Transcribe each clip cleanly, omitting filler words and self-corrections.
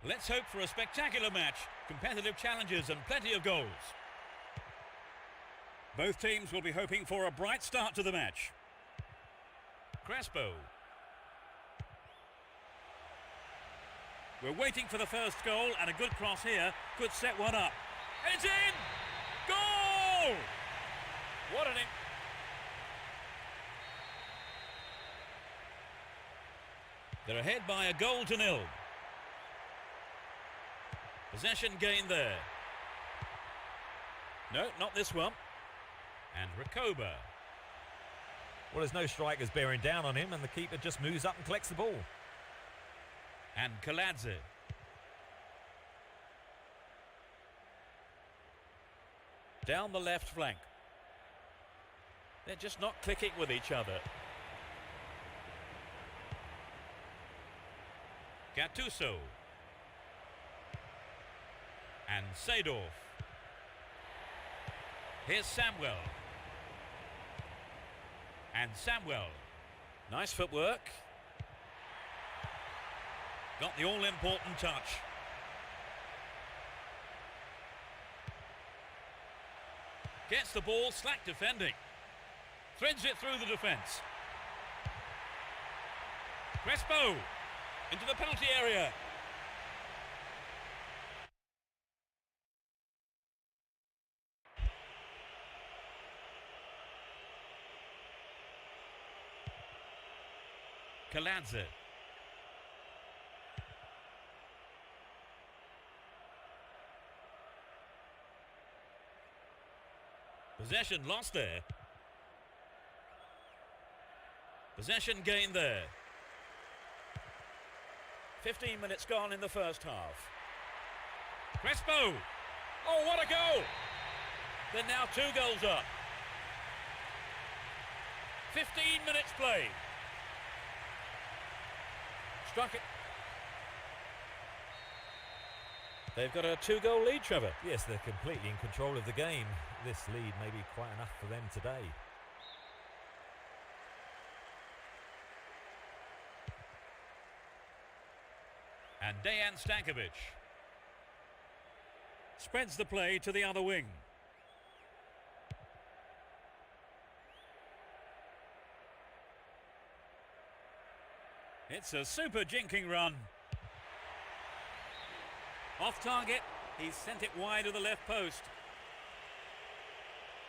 Let's hope for a spectacular match, competitive challenges and plenty of goals. Both teams will be hoping for a bright start to the match. Crespo. We're waiting for the first goal, and a good cross here could set one up. It's in! Goal! What an... They're ahead by a goal to nil. Possession gained there. No, not this one. And Rakoba. Well, there's no strikers bearing down on him, and the keeper just moves up and collects the ball. And Kaladze. Down the left flank. They're just not clicking with each other. Gattuso. And Seedorf. Here's Samuel. And Samuel. Nice footwork. Got the all-important touch. Gets the ball, slack defending. Threads it through the defence. Crespo into the penalty area. Kaladze. Possession lost there. Possession gained there. 15 minutes gone in the first half. Crespo! Oh, what a goal! They're now 2 goals up. 15 minutes played. Struck it. They've got a 2-goal lead, Trevor. Yes, they're completely in control of the game. This lead may be quite enough for them today. And Dejan Stankovic spreads the play to the other wing. It's a super jinking run. Off target, he's sent it wide of the left post.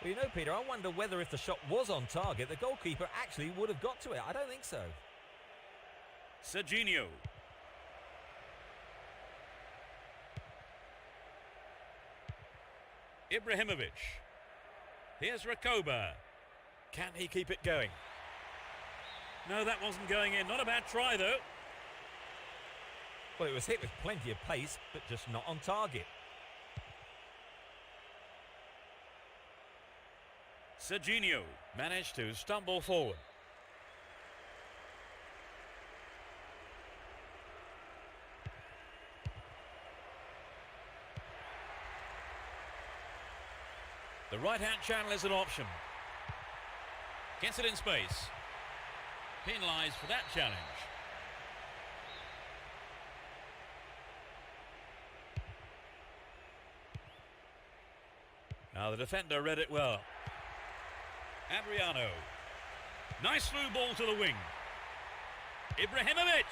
Well, you know, Peter, I wonder whether if the shot was on target, the goalkeeper actually would have got to it. I don't think so. Serginho. Ibrahimovic. Here's Rakoba. Can he keep it going? No, that wasn't going in. Not a bad try, though. Well, it was hit with plenty of pace, but just not on target. Serginho managed to stumble forward. The right-hand channel is an option. Gets it in space. Penalised for that challenge. Now the defender read it well. Adriano. Nice through ball to the wing. Ibrahimovic.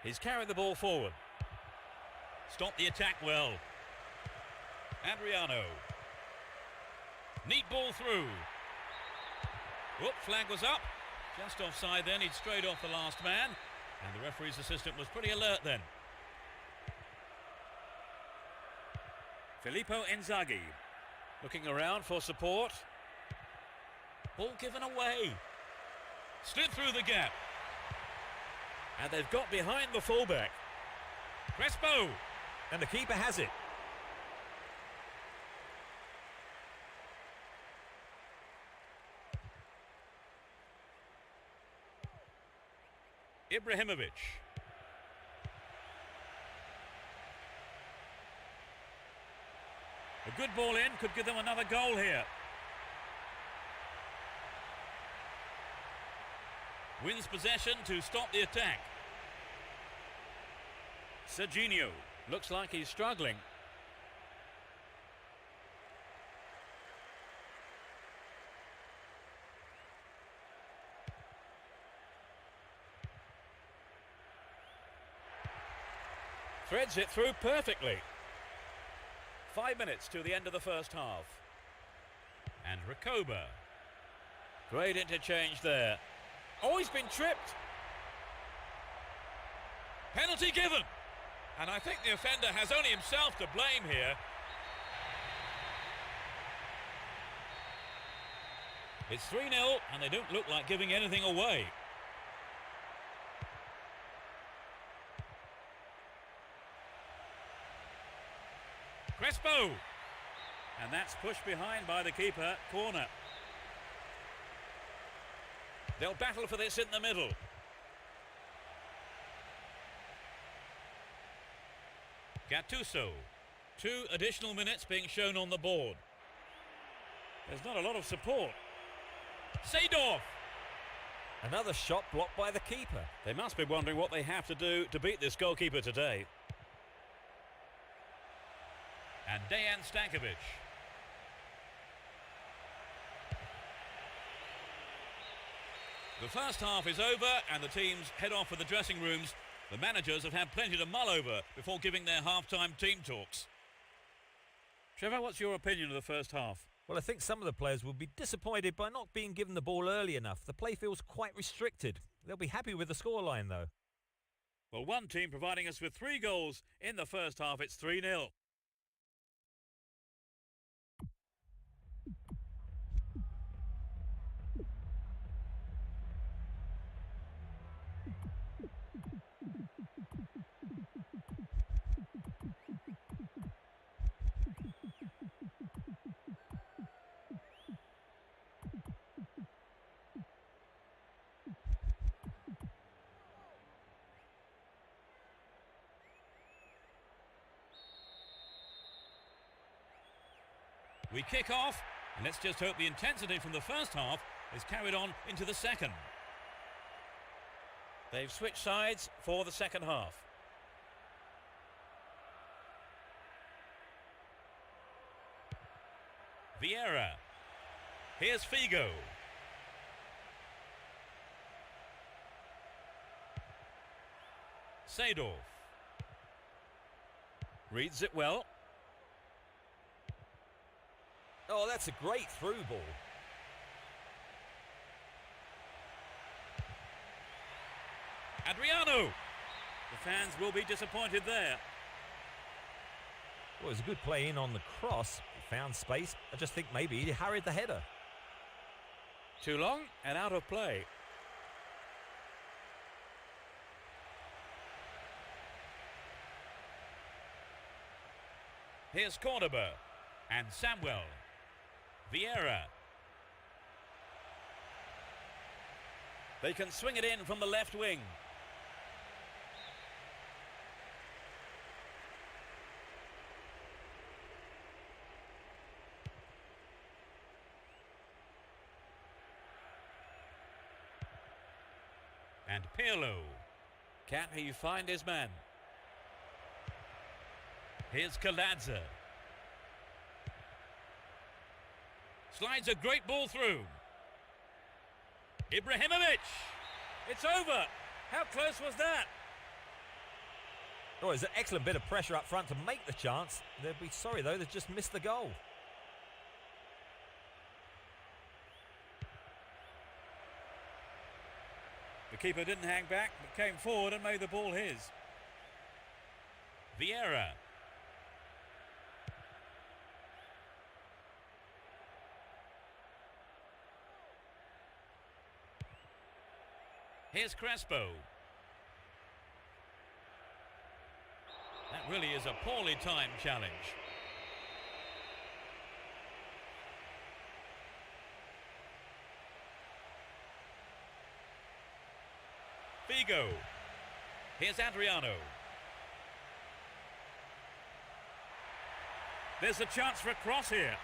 He's carried the ball forward. Stopped the attack well. Adriano. Neat ball through. Whoop, flag was up. Just offside then, he'd strayed off the last man. And the referee's assistant was pretty alert then. Filippo Inzaghi. Looking around for support. Ball given away. Slid through the gap. And they've got behind the fullback. Crespo. And the keeper has it. Ibrahimovic. A good ball in, could give them another goal here. Wins possession to stop the attack. Serginho. Looks like he's struggling. Threads it through perfectly. 5 minutes to the end of the first half. And Rakoba. Great interchange there. Oh, he's been tripped. Penalty given. And I think the offender has only himself to blame here. It's 3-0 and they don't look like giving anything away. Crespo. And that's pushed behind by the keeper. Corner. They'll battle for this in the middle. Gattuso. 2 additional minutes being shown on the board. There's not a lot of support. Seedorf. Another shot blocked by the keeper. They must be wondering what they have to do to beat this goalkeeper today. And Dejan Stankovic. The first half is over and the teams head off for the dressing rooms. The managers have had plenty to mull over before giving their half-time team talks. Trevor, what's your opinion of the first half? Well, I think some of the players will be disappointed by not being given the ball early enough. The play feels quite restricted. They'll be happy with the scoreline, though. Well, one team providing us with 3 goals in the first half. It's 3-0. We kick off, and let's just hope the intensity from the first half is carried on into the second. They've switched sides for the second half. Vieira. Here's Figo. Seedorf. Reads it well. Oh, that's a great through ball. Adriano. The fans will be disappointed there. Well, it was a good play in on the cross. He found space. I just think maybe he hurried the header. Too long and out of play. Here's Cordoba and Samuel. Vieira. They can swing it in from the left wing. And Pirlo. Can he find his man? Here's Kaladze. Slides a great ball through. Ibrahimovic. It's over. How close was that? Oh, it's an excellent bit of pressure up front to make the chance. They'll be sorry, though, they've just missed the goal. The keeper didn't hang back, but came forward and made the ball his. Vieira. Here's Crespo. That really is a poorly timed challenge. Figo. Here's Adriano. There's a chance for a cross here.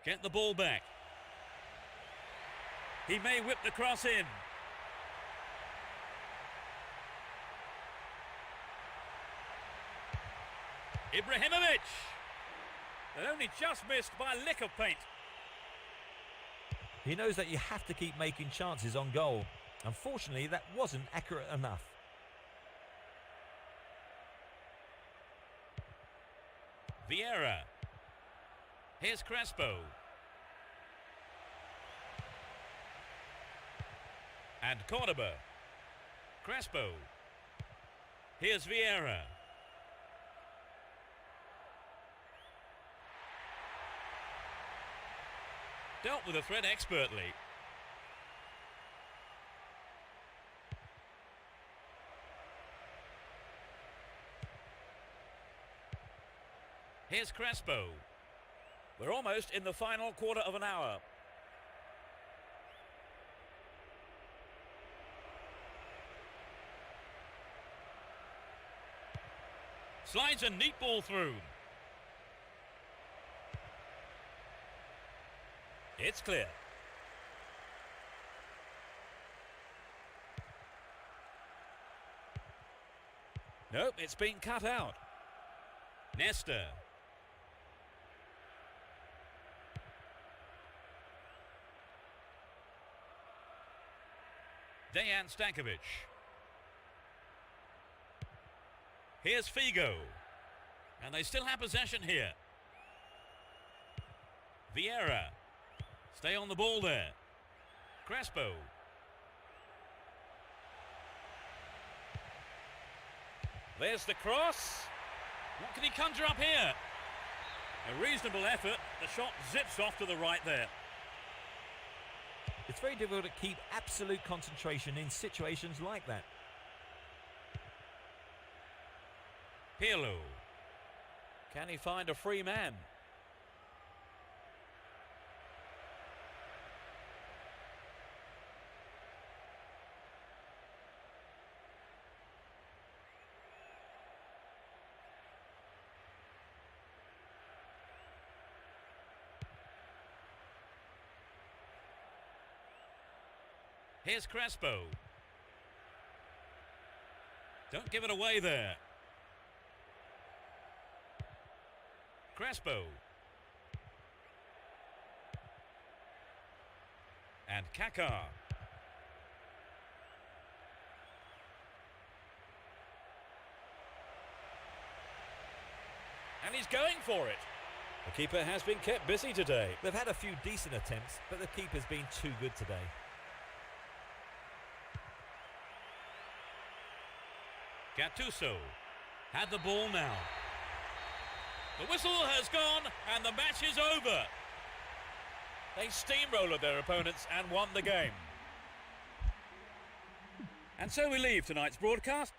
Get the ball back. He may whip the cross in. Ibrahimovic. They only just missed by a lick of paint. He knows that you have to keep making chances on goal. Unfortunately, that wasn't accurate enough. Vieira. Here's Crespo. And Cordoba. Crespo. Here's Vieira. Dealt with the threat expertly. Here's Crespo. We're almost in the final quarter of an hour. Slides a neat ball through. It's clear. Nope, it's been cut out. Nesta. Dejan Stankovic. Here's Figo. And they still have possession here. Vieira. Stay on the ball there. Crespo. There's the cross. What can he conjure up here? A reasonable effort. The shot zips off to the right there. It's very difficult to keep absolute concentration in situations like that. Pirlo. Can he find a free man? Here's Crespo. Don't give it away there. Crespo. And Kaká. And he's going for it. The keeper has been kept busy today. They've had a few decent attempts, but the keeper's been too good today. Gattuso had the ball now. The whistle has gone and the match is over. They steamrolled their opponents and won the game. And so we leave tonight's broadcast.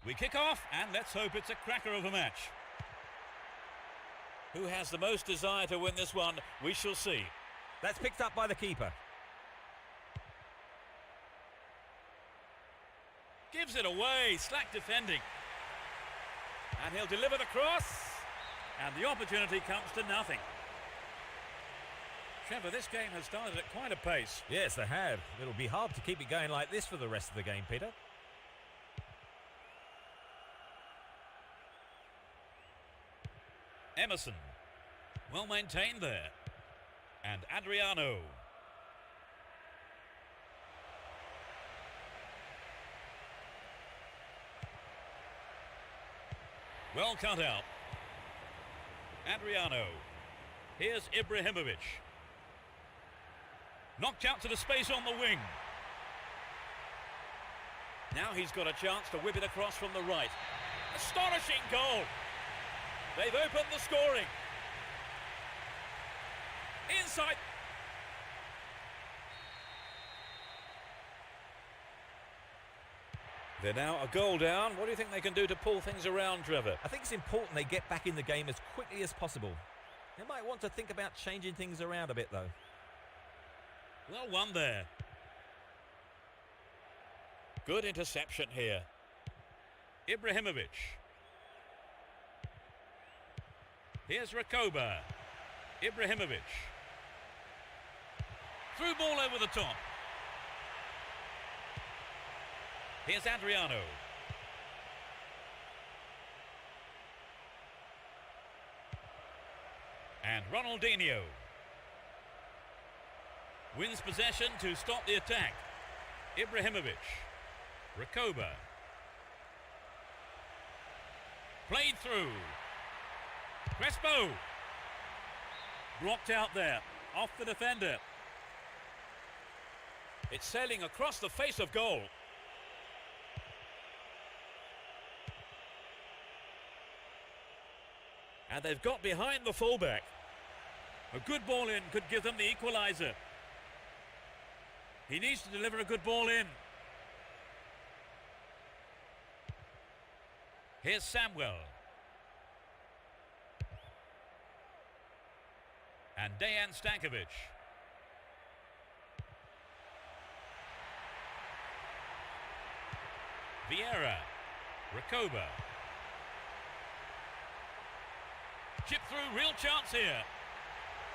We kick off, and let's hope it's a cracker of a match. Who has the most desire to win this one, we shall see. That's picked up by the keeper. Gives it away, slack defending. And he'll deliver the cross, and the opportunity comes to nothing. Trevor, this game has started at quite a pace. Yes, they have. It'll be hard to keep it going like this for the rest of the game, Peter. Emerson, well maintained there. And Adriano. Well cut out. Adriano. Here's Ibrahimovic. Knocked out to the space on the wing. Now he's got a chance to whip it across from the right. Astonishing goal. They've opened the scoring. Inside. They're now a goal down. What do you think they can do to pull things around, Trevor? I think it's important they get back in the game as quickly as possible. They might want to think about changing things around a bit, though. Well won there. Good interception here. Ibrahimovic. Here's Rakoba. Ibrahimovic. Through ball over the top. Here's Adriano. And Ronaldinho. Wins possession to stop the attack. Ibrahimovic. Rakoba. Played through. Crespo. Blocked out there. Off the defender. It's sailing across the face of goal. And they've got behind the fullback. A good ball in could give them the equaliser. He needs to deliver a good ball in. Here's Samuel. And Dejan Stankovic. Vieira. Rakoba. Chip through, real chance here.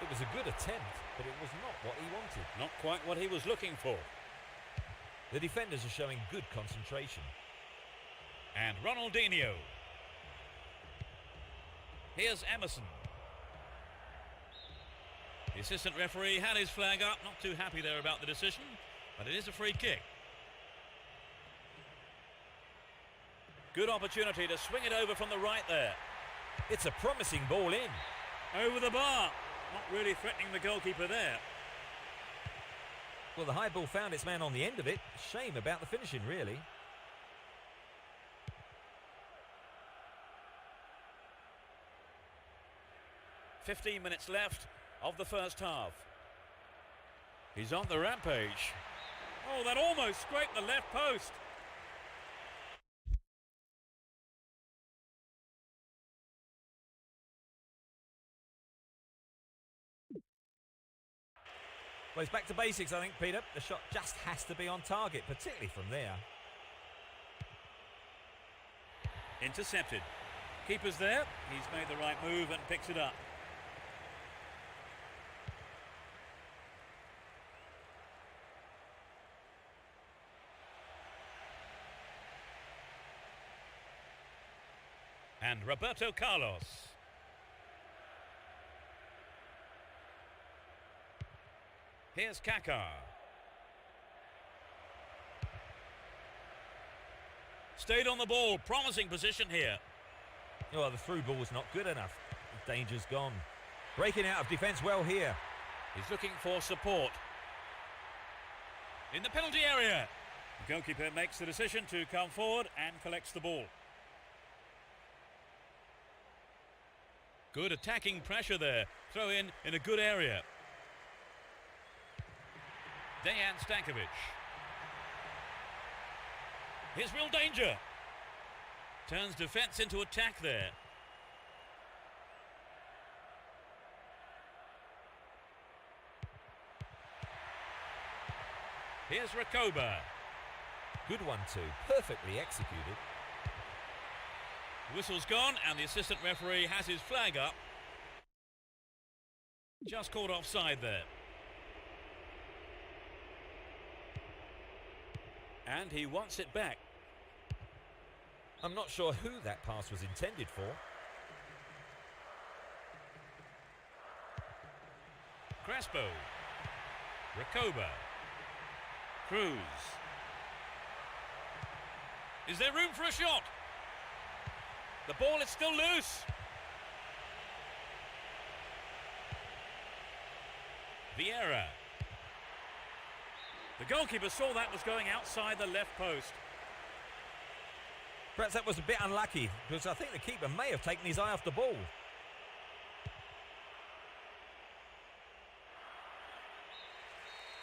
It was a good attempt, but it was not what he wanted. Not quite what he was looking for. The defenders are showing good concentration. And Ronaldinho. Here's Emerson. The assistant referee had his flag up, not too happy there about the decision, but it is a free kick. Good opportunity to swing it over from the right there. It's a promising ball in. Over the bar. Not really threatening the goalkeeper there. Well, the high ball found its man on the end of it. Shame about the finishing, really. "15 minutes left of the first half. He's on the rampage. Oh, that almost scraped the left post. Well, it's back to basics, I think, Peter. The shot just has to be on target, particularly from there. Intercepted. Keeper's there. He's made the right move and picks it up. And Roberto Carlos. Here's Kaká. Stayed on the ball, promising position here. Oh, the through ball was not good enough. The danger's gone. Breaking out of defence well here. He's looking for support. In the penalty area. The goalkeeper makes the decision to come forward and collects the ball. Good attacking pressure there. Throw in a good area. Dejan Stankovic. Here's real danger. Turns defence into attack there. Here's Rakoba. Good one too. Perfectly executed. Whistle's gone and the assistant referee has his flag up. Just caught offside there. And he wants it back. I'm not sure who that pass was intended for. Crespo. Rakoba. Cruz. Is there room for a shot? The ball is still loose. Vieira. The goalkeeper saw that was going outside the left post. Perhaps that was a bit unlucky, because I think the keeper may have taken his eye off the ball.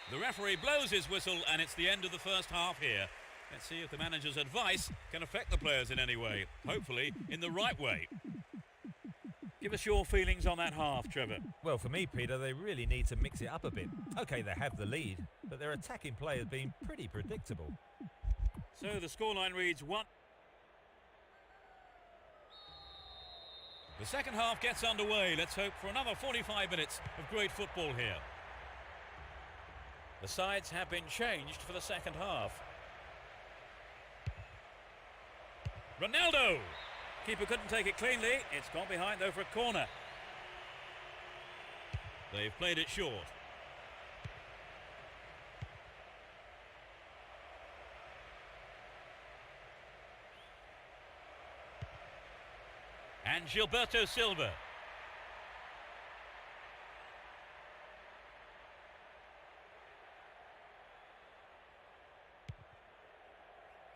The referee blows his whistle and it's the end of the first half here. Let's see if the manager's advice can affect the players in any way. Hopefully in the right way. Give us your feelings on that half, Trevor. Well, for me, Peter, they really need to mix it up a bit. OK, they have the lead, but their attacking play has been pretty predictable. So the scoreline reads 1. The second half gets underway. Let's hope for another 45 minutes of great football here. The sides have been changed for the second half. Ronaldo! Keeper couldn't take it cleanly. It's gone behind though for a corner. They've played it short. And Gilberto Silva.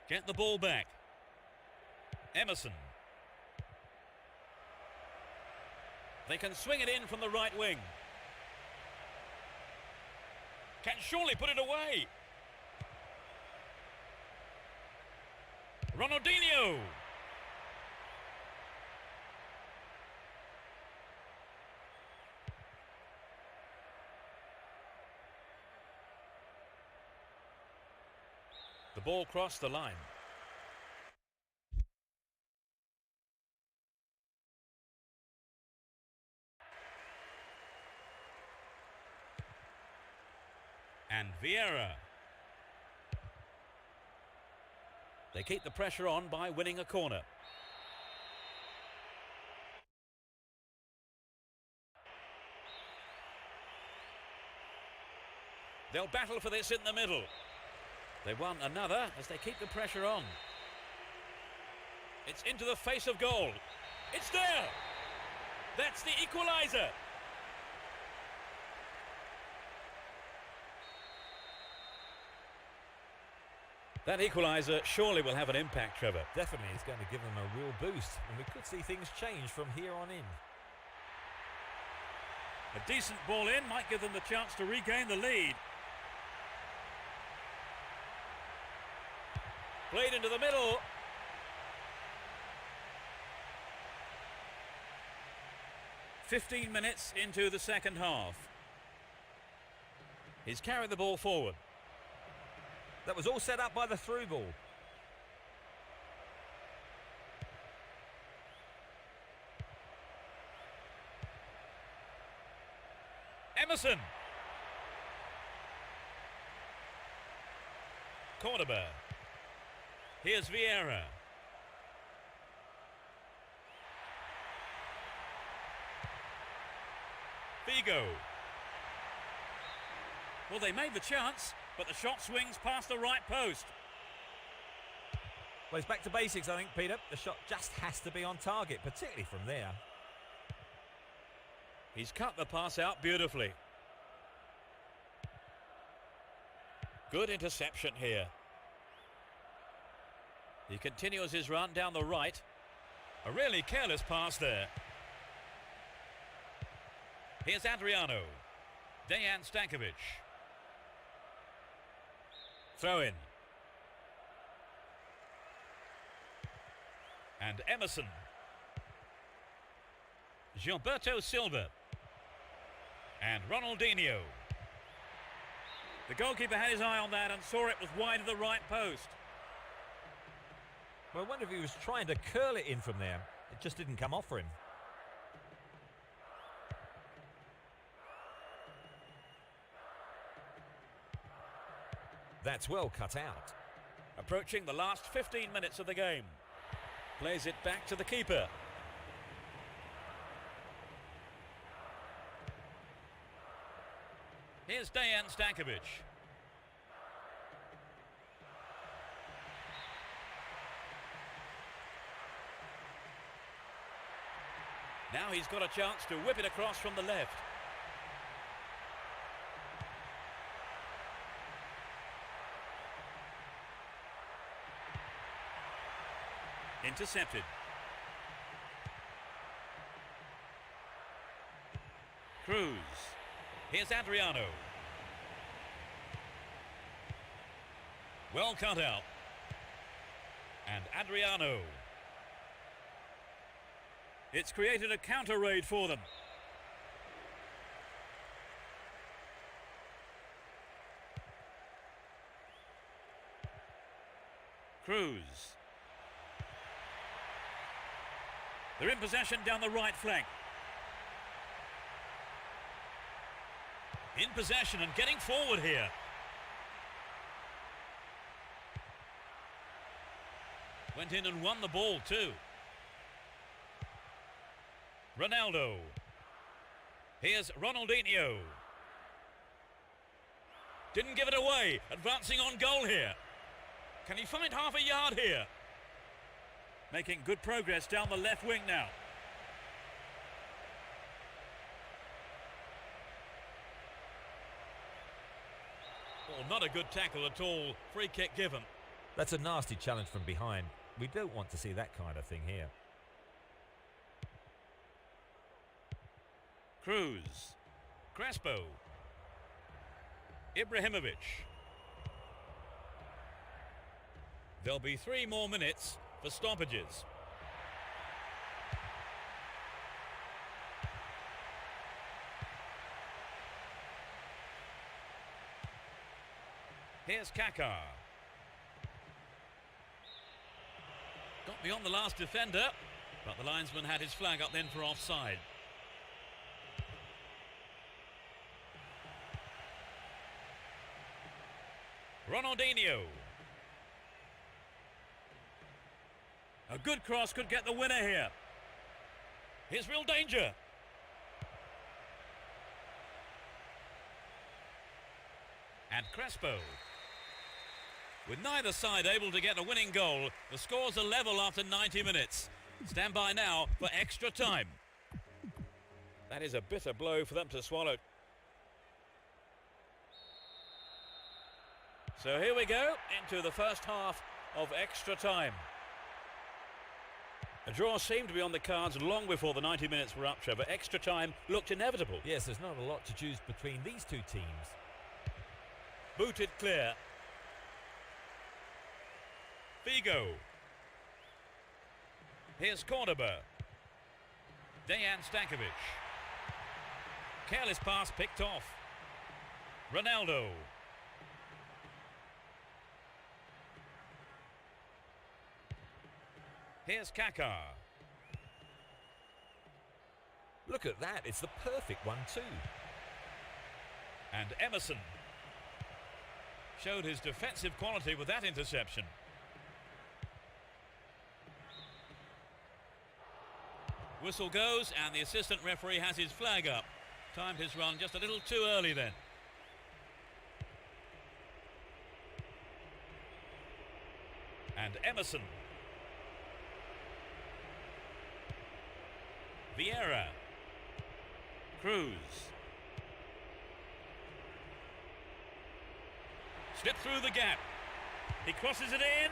Get the ball back. Emerson. They can swing it in from the right wing. Can surely put it away. Ronaldinho. The ball crossed the line. And Vieira. They keep the pressure on by winning a corner. They'll battle for this in the middle. They won another as they keep the pressure on. It's into the face of goal. It's there! That's the equaliser! That equaliser surely will have an impact, Trevor. Definitely, it's going to give them a real boost, and we could see things change from here on in. A decent ball in might give them the chance to regain the lead. Played into the middle. "15 minutes into the second half. He's carried the ball forward. That was all set up by the through ball. Emerson. Cordoba. Here's Vieira. Figo. Well, they made the chance, but the shot swings past the right post. Well, it's back to basics, I think, Peter. The shot just has to be on target, particularly from there. He's cut the pass out beautifully. Good interception here. He continues his run down the right. A really careless pass there. Here's Adriano. Dejan Stankovic. Throw in. And Emerson. Gilberto Silva. And Ronaldinho. The goalkeeper had his eye on that and saw it was wide of the right post. Well, I wonder if he was trying to curl it in from there. It just didn't come off for him. That's well cut out. Approaching the last 15 minutes of the game. Plays it back to the keeper. Here's Dejan Stankovic. Now he's got a chance to whip it across from the left. Intercepted. Cruz. Here's Adriano. Well cut out. And Adriano. It's created a counter raid for them. Cruz. They're in possession down the right flank. In possession and getting forward here. Went in and won the ball too. Ronaldo. Here's Ronaldinho. Didn't give it away. Advancing on goal here. Can he find half a yard here? Making good progress down the left wing now. Well, not a good tackle at all. Free kick given. That's a nasty challenge from behind. We don't want to see that kind of thing here. Cruz. Crespo. Ibrahimovic. There'll be 3 more minutes for stoppages. Here's Kaká. Got beyond the last defender, but the linesman had his flag up then for offside. Ronaldinho. A good cross could get the winner here. Here's real danger. And Crespo. With neither side able to get a winning goal, the scores are level after 90 minutes. Stand by now for extra time. That is a bitter blow for them to swallow. So here we go into the first half of extra time. A draw seemed to be on the cards long before the 90 minutes were up, Trevor. Extra time looked inevitable. Yes, there's not a lot to choose between these two teams. Booted clear. Figo. Here's Cordoba. Dejan Stankovic. Careless pass picked off. Ronaldo. Here's Kaká. Look at that, it's the perfect one too. And Emerson showed his defensive quality with that interception. Whistle goes and the assistant referee has his flag up. Timed his run just a little too early then. And Emerson. Vieira. Cruz. Slip through the gap. He crosses it in.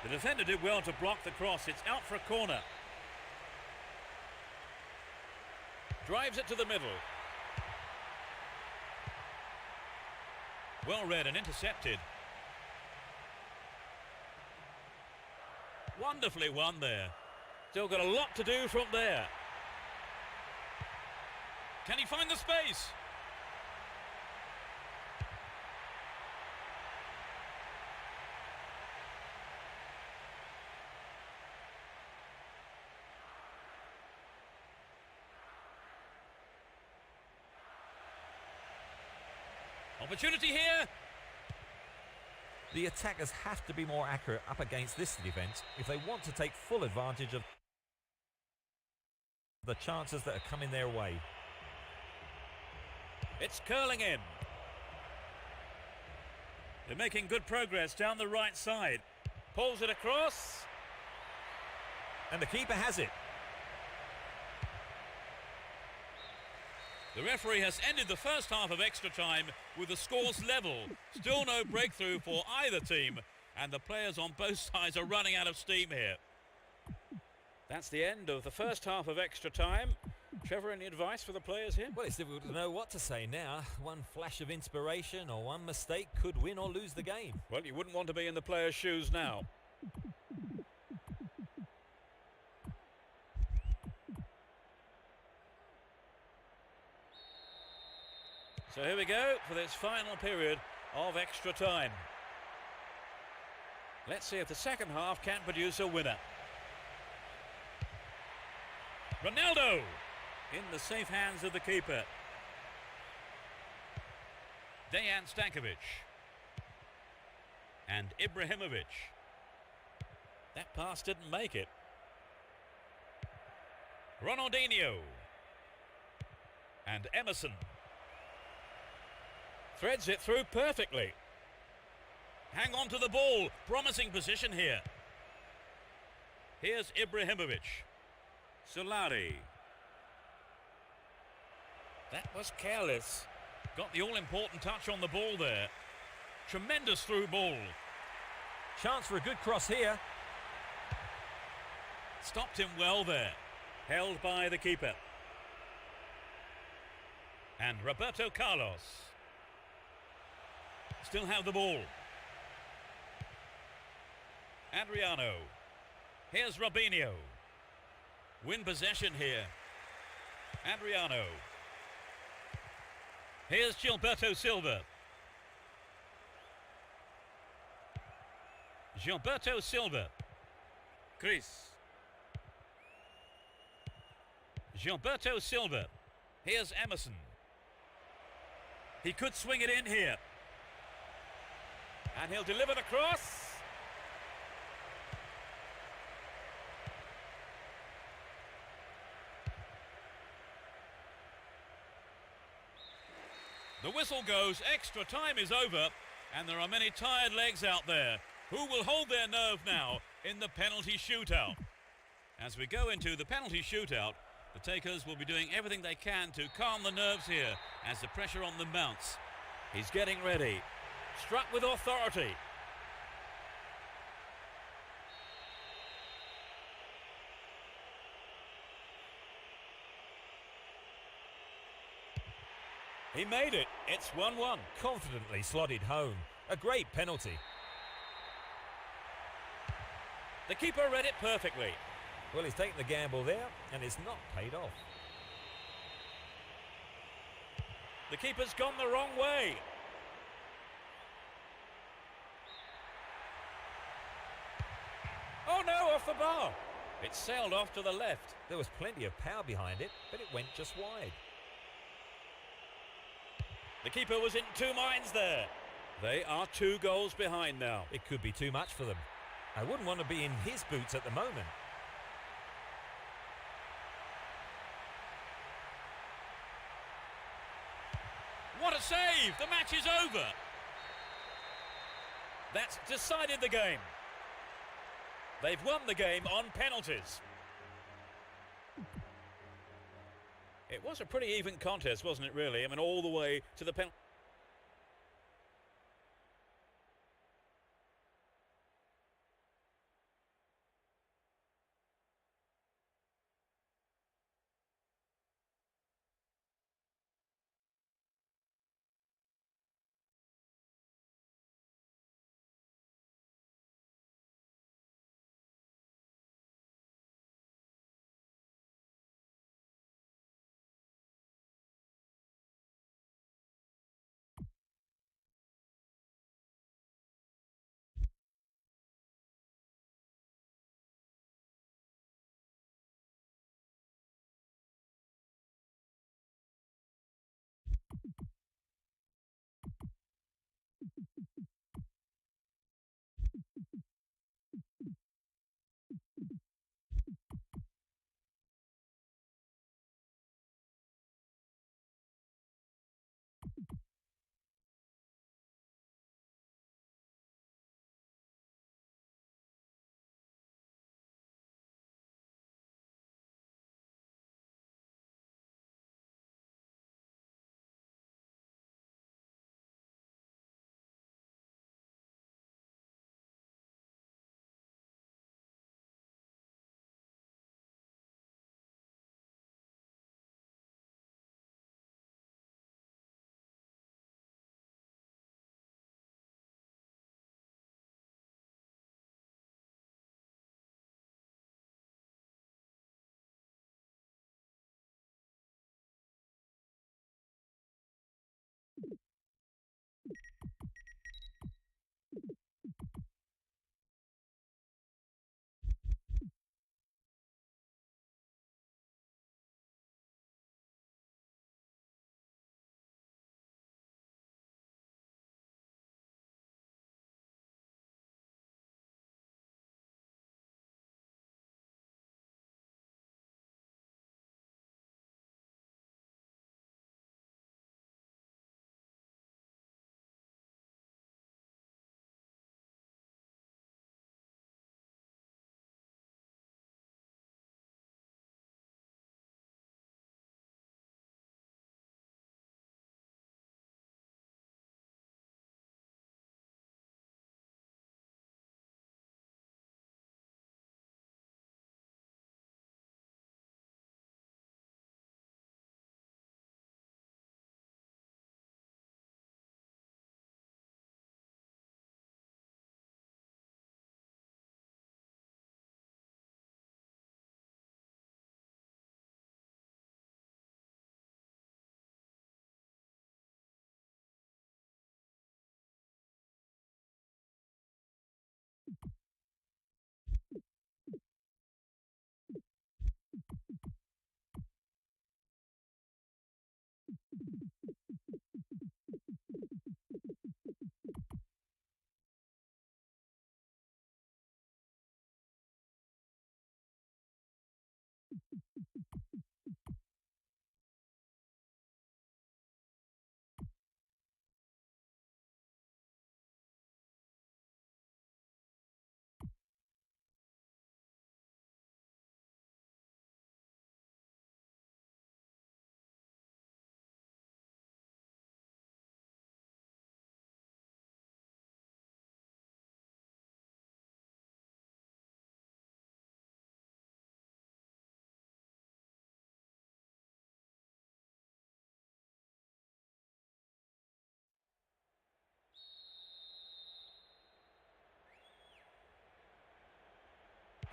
The defender did well to block the cross. It's out for a corner. Drives it to the middle. Well read and intercepted. Wonderfully won there. Still got a lot to do from there. Can he find the space? Opportunity here. The attackers have to be more accurate up against this defence if they want to take full advantage of the chances that are coming their way. It's curling in. They're making good progress down the right side. Pulls it across. And the keeper has it. The referee has ended the first half of extra time with the scores level. Still no breakthrough for either team, and the players on both sides are running out of steam here. That's the end of the first half of extra time. Trevor, any advice for the players here? Well, it's difficult to know what to say now. One flash of inspiration or one mistake could win or lose the game. Well, you wouldn't want to be in the players' shoes now. So here we go for this final period of extra time. Let's see if the second half can produce a winner. Ronaldo in the safe hands of the keeper. Dejan Stankovic. And Ibrahimovic. That pass didn't make it. Ronaldinho. And Emerson. Threads it through perfectly. Hang on to the ball. Promising position here. Here's Ibrahimovic. Solari. That was careless. Got the all-important touch on the ball there. Tremendous through ball. Chance for a good cross here. Stopped him well there. Held by the keeper. And Roberto Carlos. Still have the ball. Adriano. Here's Robinho. Win possession here. Adriano. Here's Gilberto Silva. Gilberto Silva. Chris. Gilberto Silva. Here's Emerson. He could swing it in here. And he'll deliver the cross. The whistle goes, extra time is over, and there are many tired legs out there. Who will hold their nerve now in the penalty shootout? As we go into the penalty shootout, the takers will be doing everything they can to calm the nerves here as the pressure on them mounts. He's getting ready. Struck with authority. He made it. It's 1-1. Confidently slotted home. A great penalty. The keeper read it perfectly. Well, he's taken the gamble there, and it's not paid off. The keeper's gone the wrong way. Oh no, off the bar. It sailed off to the left. There was plenty of power behind it, but it went just wide. The keeper was in two minds there. They are 2 goals behind now. It could be too much for them. I wouldn't want to be in his boots at the moment. What a save! The match is over. That's decided the game. They've won the game on penalties. It was a pretty even contest, wasn't it, really? I mean, all the way to the penalty.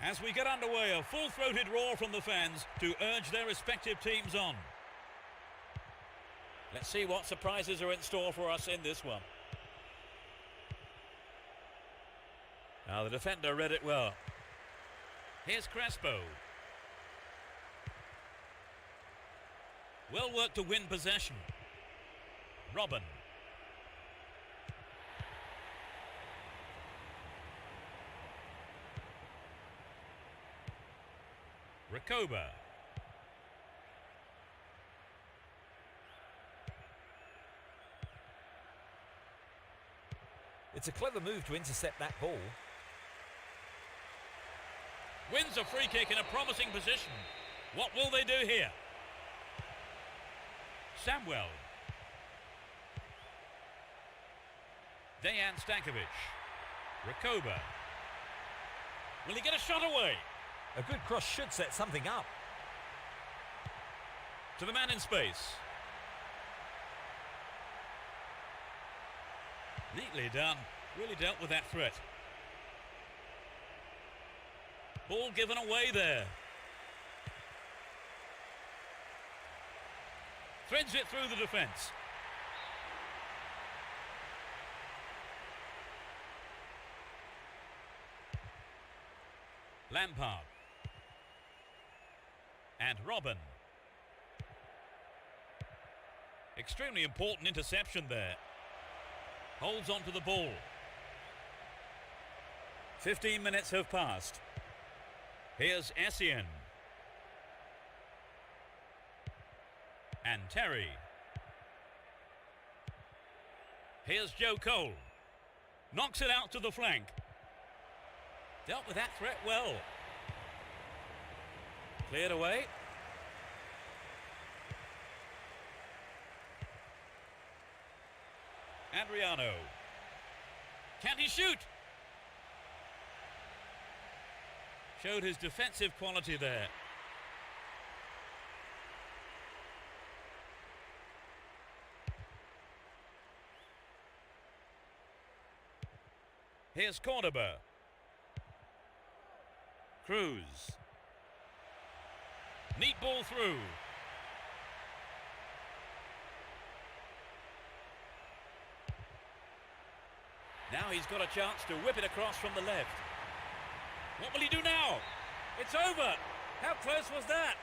As we get underway, a full-throated roar from the fans to urge their respective teams on. Let's see what surprises are in store for us in this one. Now the defender read it well. Here's Crespo. Well worked to win possession. Robin. Rakoba. It's a clever move to intercept that ball. Wins a free kick in a promising position. What will they do here? Samuel. Dejan Stankovic. Rakoba. Will he get a shot away? A good cross should set something up. To the man in space. Neatly done. Really dealt with that threat. Ball given away there. Threads it through the defence. Lampard. And Robin. Extremely important interception there. Holds on to the ball. 15 minutes have passed. Here's Essien. And Terry. Here's Joe Cole. Knocks it out to the flank. Dealt with that threat well. Cleared away. Adriano. Can he shoot? Showed his defensive quality there. Here's Cordoba. Cruz. Neat ball through. Now he's got a chance to whip it across from the left. What will he do now? It's over. How close was that?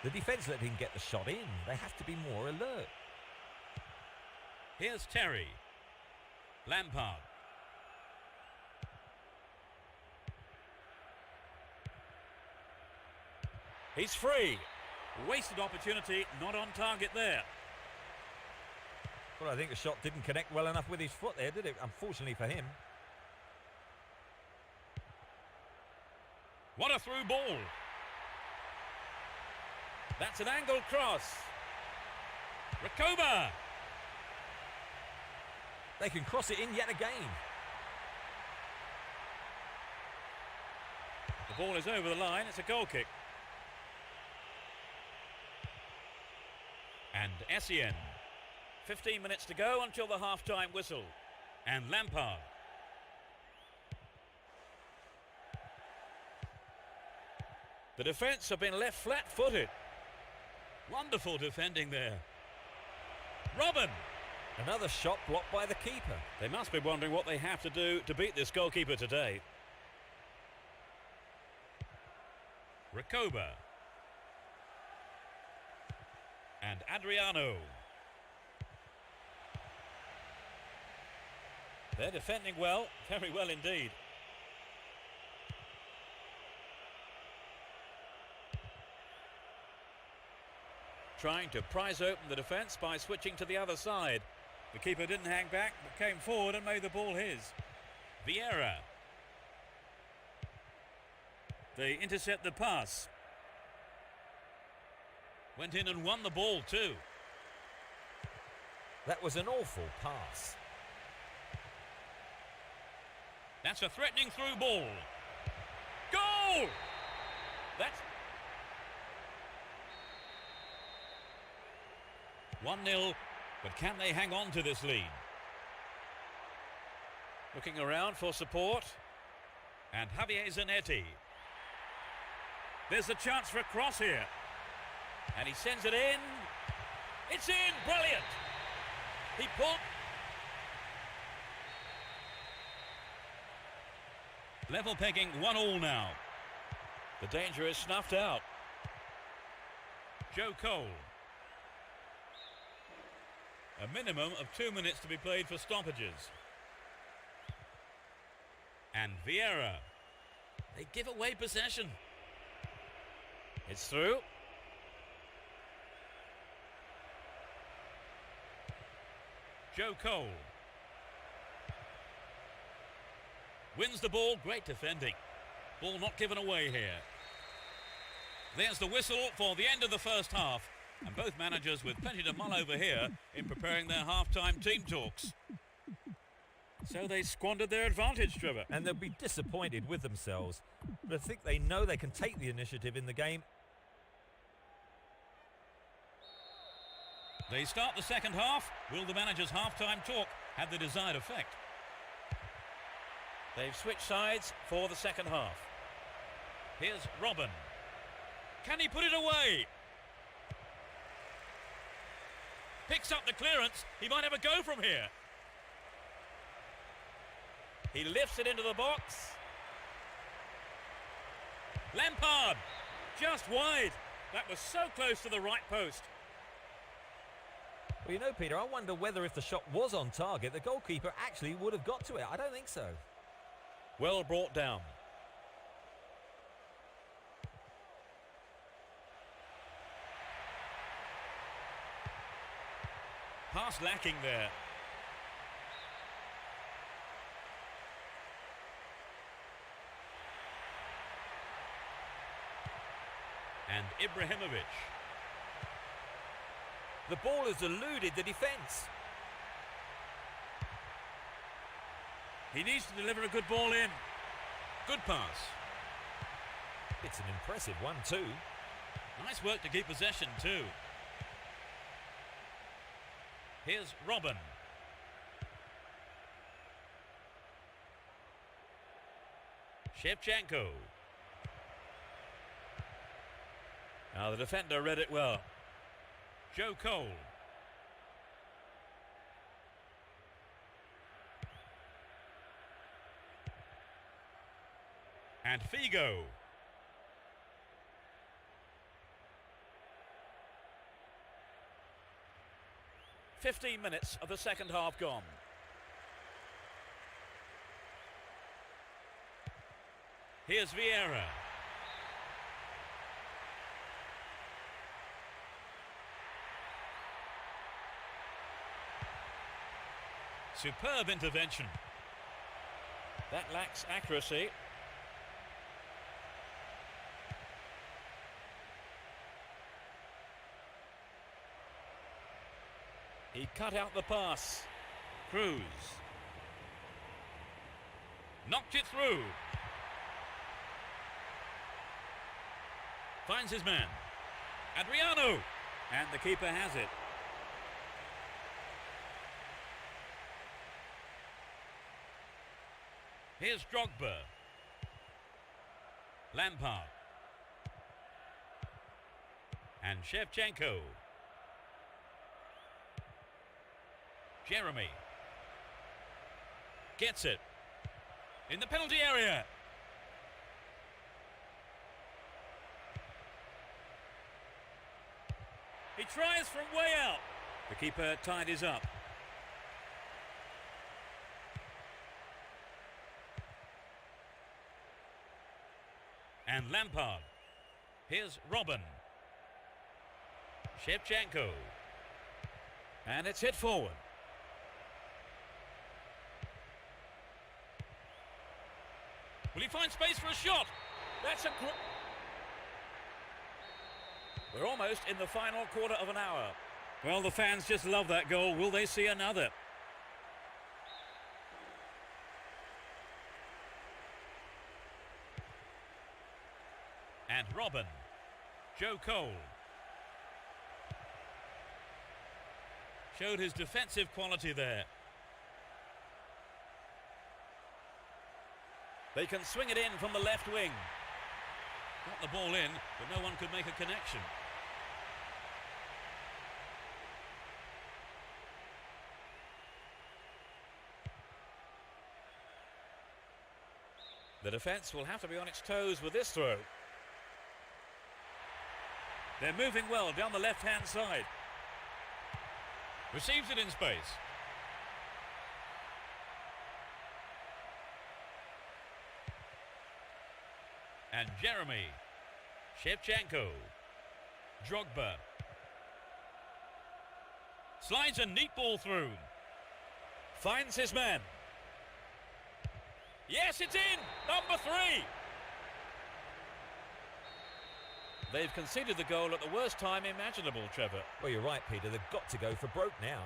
The defence let him get the shot in. They have to be more alert. Here's Terry. Lampard. He's free. Wasted opportunity, not on target there. Well, I think the shot didn't connect well enough with his foot there, did it? Unfortunately for him. What a through ball. That's an angled cross. Rakoba. They can cross it in yet again. The ball is over the line. It's a goal kick. And Essien. 15 minutes to go until the half-time whistle. And Lampard. The defence have been left flat-footed. Wonderful defending there. Robin. Another shot blocked by the keeper. They must be wondering what they have to do to beat this goalkeeper today. Rakoba. And Adriano. They're defending well, very well indeed. Trying to prise open the defence by switching to the other side. The keeper didn't hang back, but came forward and made the ball his. Vieira. They intercept the pass. Went in and won the ball too. That was an awful pass. That's a threatening through ball. Goal! That's 1-0, but can they hang on to this lead? Looking around for support. And Javier Zanetti. There's a chance for a cross here. And he sends it in. It's in! Brilliant! He pulled. Level pegging 1-1 now. The danger is snuffed out. Joe Cole. A minimum of 2 minutes to be played for stoppages. And Vieira. They give away possession. It's through. Joe Cole. Wins the ball, great defending. Ball not given away here. There's the whistle for the end of the first half. And both managers with plenty to mull over here in preparing their half-time team talks. So they squandered their advantage, Trevor. And they'll be disappointed with themselves. But I think they know they can take the initiative in the game. They start the second half. Will the manager's half-time talk have the desired effect? They've switched sides for the second half. Here's Robin. Can he put it away? Picks up the clearance. He might have a go from here. He lifts it into the box. Lampard, just wide. That was so close to the right post. Well, you know, Peter, I wonder whether if the shot was on target, the goalkeeper actually would have got to it. I don't think so. Well brought down. Pass lacking there. And Ibrahimovic. The ball has eluded the defence. He needs to deliver a good ball in. Good pass. It's an impressive one too. Nice work to keep possession too. Here's Robin. Shevchenko. Now the defender read it well. Joe Cole. And Figo. "15 minutes of the second half gone. Here's Vieira. Superb intervention. That lacks accuracy. He cut out the pass. Cruz. Knocked it through. Finds his man. Adriano. And the keeper has it. Here's Drogba. Lampard. And Shevchenko. Jeremy. Gets it. In the penalty area. He tries from way out. The keeper tidies up. And Lampard. Here's Robin. Shevchenko. And it's hit forward. Will he find space for a shot? That's a... We're almost in the final quarter of an hour. Well, the fans just love that goal. Will they see another? And Robin. Joe Cole. Showed his defensive quality there. They can swing it in from the left wing. Got the ball in, but no one could make a connection. The defence will have to be on its toes with this throw. They're moving well down the left-hand side. Receives it in space. And Jeremy. Shevchenko. Drogba. Slides a neat ball through. Finds his man. Yes, it's in! Number 3! They've conceded the goal at the worst time imaginable, Trevor. Well, you're right, Peter. They've got to go for broke now.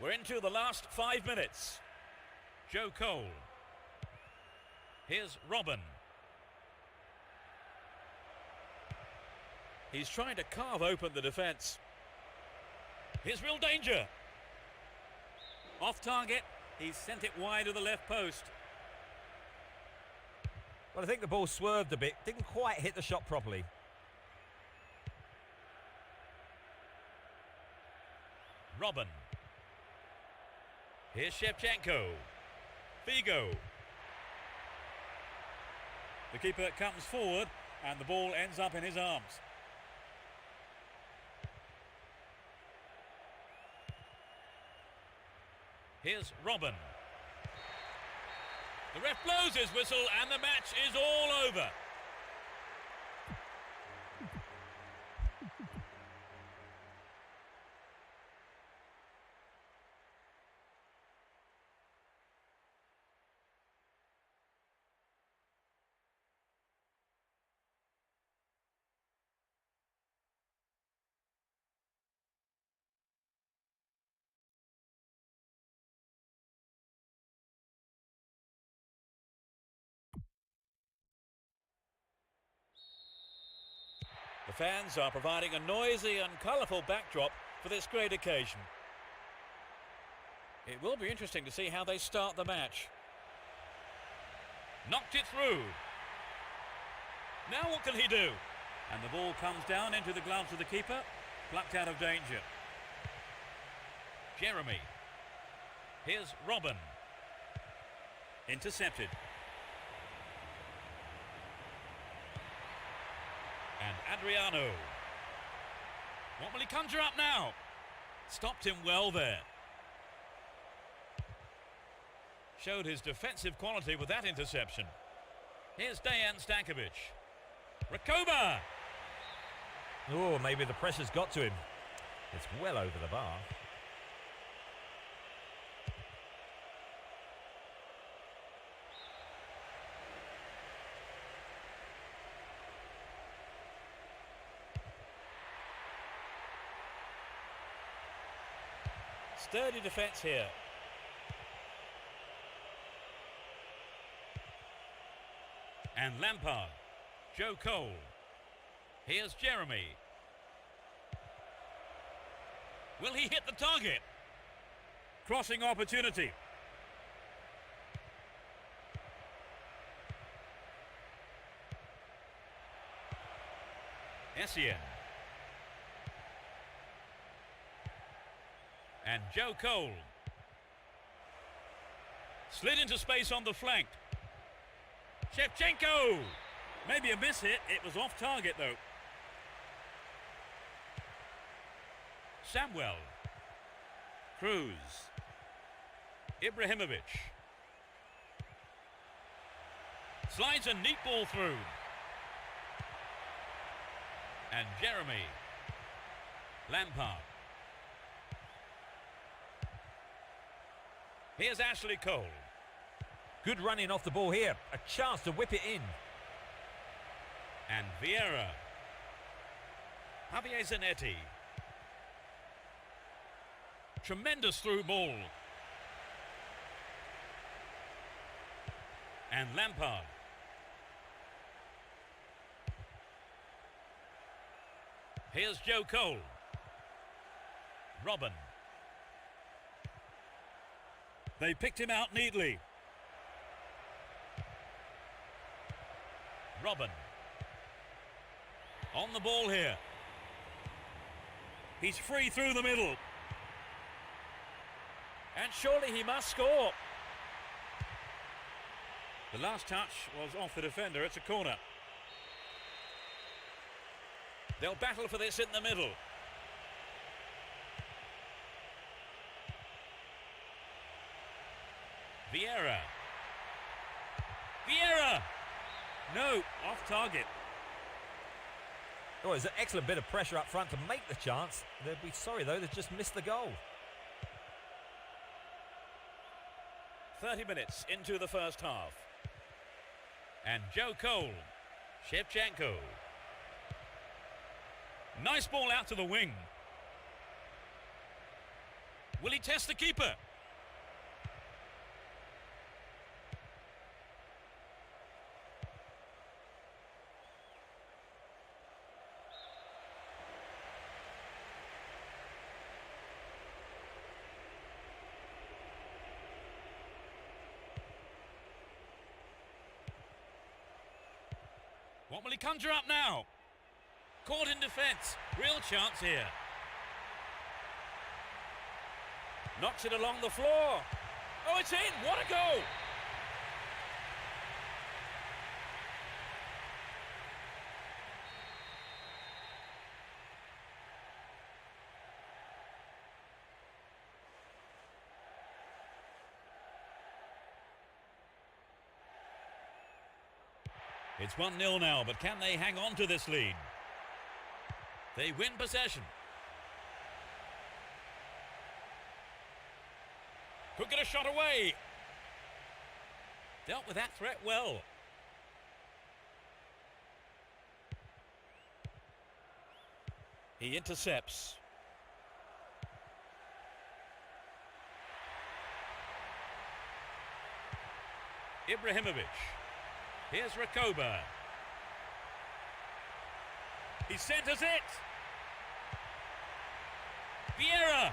We're into the last 5 minutes. Joe Cole. Here's Robin. He's trying to carve open the defence. Here's real danger. Off target. He's sent it wide of the left post. Well, I think the ball swerved a bit. Didn't quite hit the shot properly. Robin. Here's Shevchenko. Figo. The keeper comes forward and the ball ends up in his arms. Here's Robin. The ref blows his whistle and the match is all over. The fans are providing a noisy and colourful backdrop for this great occasion. It will be interesting to see how they start the match. Knocked it through. Now what can he do? And the ball comes down into the gloves of the keeper, plucked out of danger. Jeremy. Here's Robin. Intercepted. And Adriano. What will he conjure up now? Stopped him well there. Showed his defensive quality with that interception. Here's Dejan Stankovic. Rakova! Oh, maybe the pressure's got to him. It's well over the bar. Sturdy defence here. And Lampard. Joe Cole. Here's Jeremy. Will he hit the target? Crossing opportunity. Essien. And Joe Cole. Slid into space on the flank. Shevchenko! Maybe a miss hit. It was off target though. Samuel. Cruz. Ibrahimovic. Slides a neat ball through. And Jeremy. Lampard. Here's Ashley Cole. Good running off the ball here. A chance to whip it in. And Vieira. Javier Zanetti. Tremendous through ball. And Lampard. Here's Joe Cole. Robin. They picked him out neatly. Robin. On the ball here. He's free through the middle. And surely he must score. The last touch was off the defender. It's a corner. They'll battle for this in the middle. Vieira. Vieira! No, off target. Oh, it's an excellent bit of pressure up front to make the chance. They'll be sorry, though, they've just missed the goal. 30 minutes into the first half. And Joe Cole. Shevchenko. Nice ball out to the wing. Will he test the keeper? What will he conjure up now? Caught in defence. Real chance here. Knocks it along the floor. Oh, it's in. What a goal. It's 1-0 now, but can they hang on to this lead? They win possession. Could get a shot away. Dealt with that threat well. He intercepts. Ibrahimovic. Here's Rakoba. He centres it. Vieira.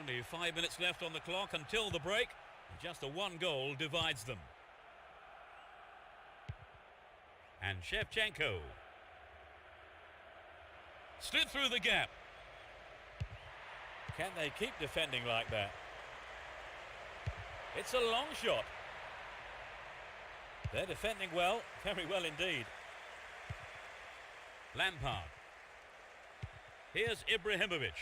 Only 5 minutes left on the clock until the break. And just a one goal divides them. And Shevchenko. Slid through the gap. Can they keep defending like that? It's a long shot. They're defending well, very well indeed. Lampard. Here's Ibrahimovic.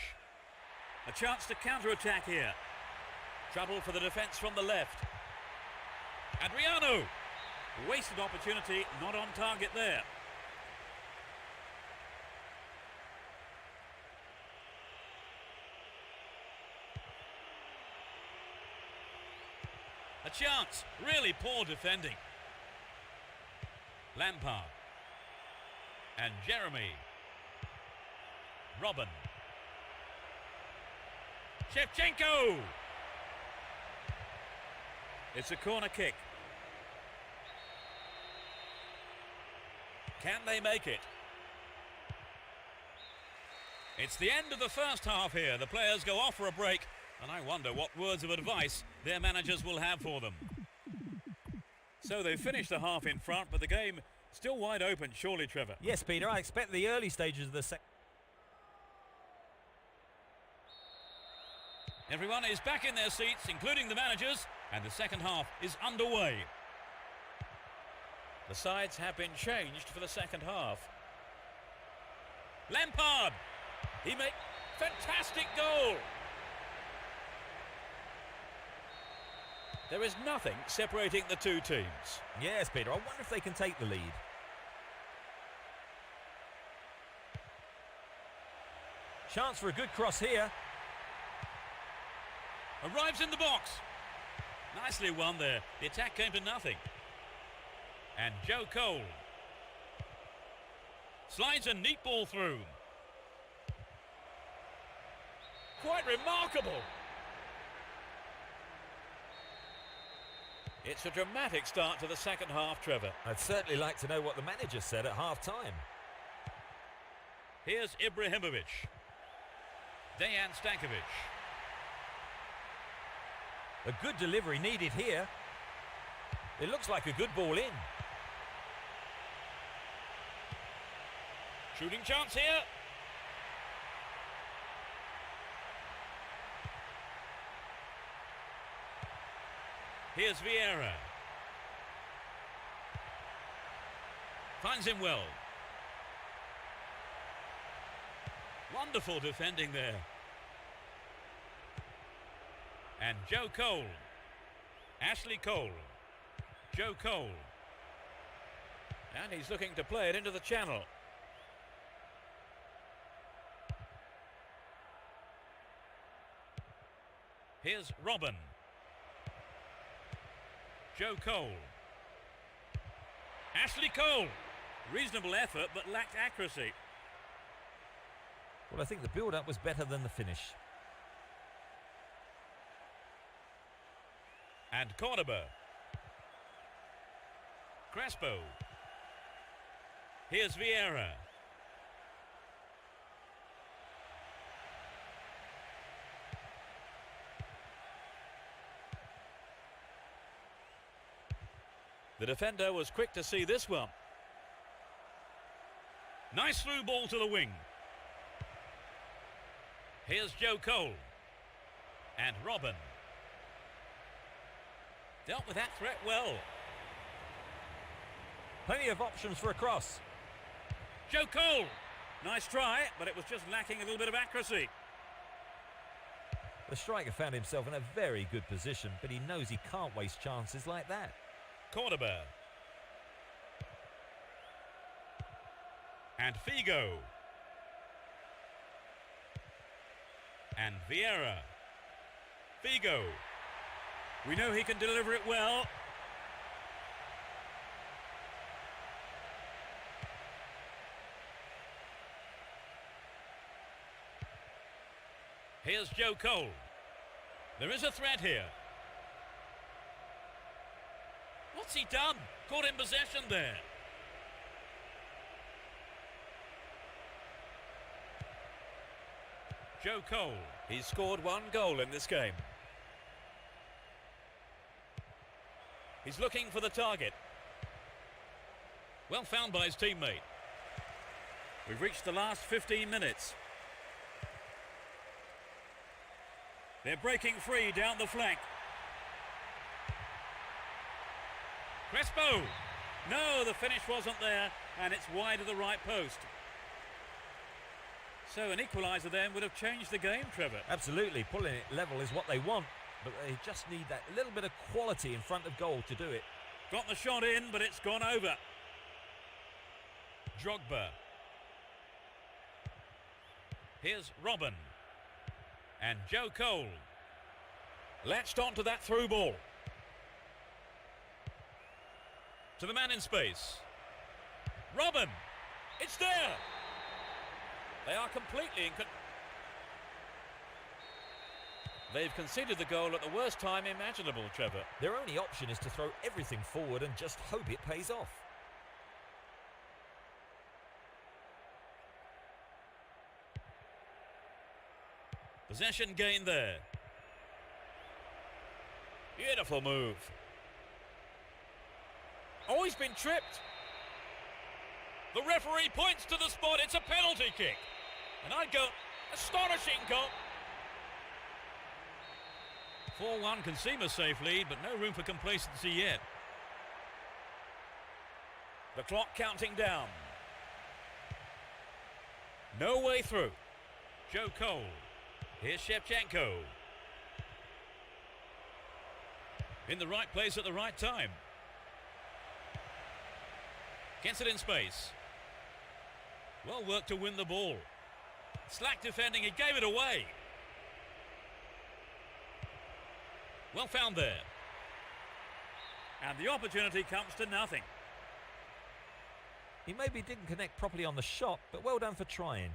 A chance to counter-attack here. Trouble for the defence from the left. Adriano. Wasted opportunity, not on target there. A chance, really poor defending. Lampard. And Jeremy. Robin. Shevchenko! It's a corner kick. Can they make it? It's the end of the first half here. The players go off for a break, and I wonder what words of advice their managers will have for them. So they finished the half in front, but the game still wide open, surely, Trevor? Yes, Peter, I expect the early stages of the second. Everyone is back in their seats, including the managers, and the second half is underway. The sides have been changed for the second half. Lampard! He made fantastic goal! There is nothing separating the two teams. Yes, Peter, I wonder if they can take the lead. Chance for a good cross here. Arrives in the box. Nicely won there. The attack came to nothing. And Joe Cole. Slides a neat ball through. Quite remarkable. It's a dramatic start to the second half, Trevor. I'd certainly like to know what the manager said at half-time. Here's Ibrahimovic. Dejan Stankovic. A good delivery needed here. It looks like a good ball in. Shooting chance here. Here's Vieira. Finds him well. Wonderful defending there. And Joe Cole. Ashley Cole. Joe Cole. And he's looking to play it into the channel. Here's Robin. Joe Cole. Ashley Cole. Reasonable effort, but lacked accuracy. Well, I think the build-up was better than the finish. And Cordoba. Crespo. Here's Vieira. The defender was quick to see this one. Nice through ball to the wing. Here's Joe Cole. And Robin. Dealt with that threat well. Plenty of options for a cross. Joe Cole. Nice try, but it was just lacking a little bit of accuracy. The striker found himself in a very good position, but he knows he can't waste chances like that. Cordoba. And Figo. And Vieira. Figo. We know he can deliver it well. Here's Joe Cole. There is a threat here. What's he done? Caught in possession there. Joe Cole. He's scored one goal in this game. He's looking for the target. Well found by his teammate. We've reached the last 15 minutes. They're breaking free down the flank. Crespo. No, the finish wasn't there, and it's wide of the right post. So an equaliser then would have changed the game, Trevor. Absolutely, pulling it level is what they want, but they just need that little bit of quality in front of goal to do it. Got the shot in, but it's gone over. Drogba. Here's Robin. And Joe Cole. Latched onto that through ball. To the man in space. Robin. It's there. They are completely in They've conceded the goal at the worst time imaginable, Trevor. Their only option is to throw everything forward and just hope it pays off. Possession gained there. Beautiful move. Oh, he's been tripped. The referee points to the spot. It's a penalty kick. And I'd go, astonishing goal. 4-1 can seem a safe lead, but no room for complacency yet. The clock counting down. No way through. Joe Cole. Here's Shevchenko. In the right place at the right time. Gets it in space. Well worked to win the ball. Slack defending, he gave it away. Well found there. And the opportunity comes to nothing. He maybe didn't connect properly on the shot, but well done for trying.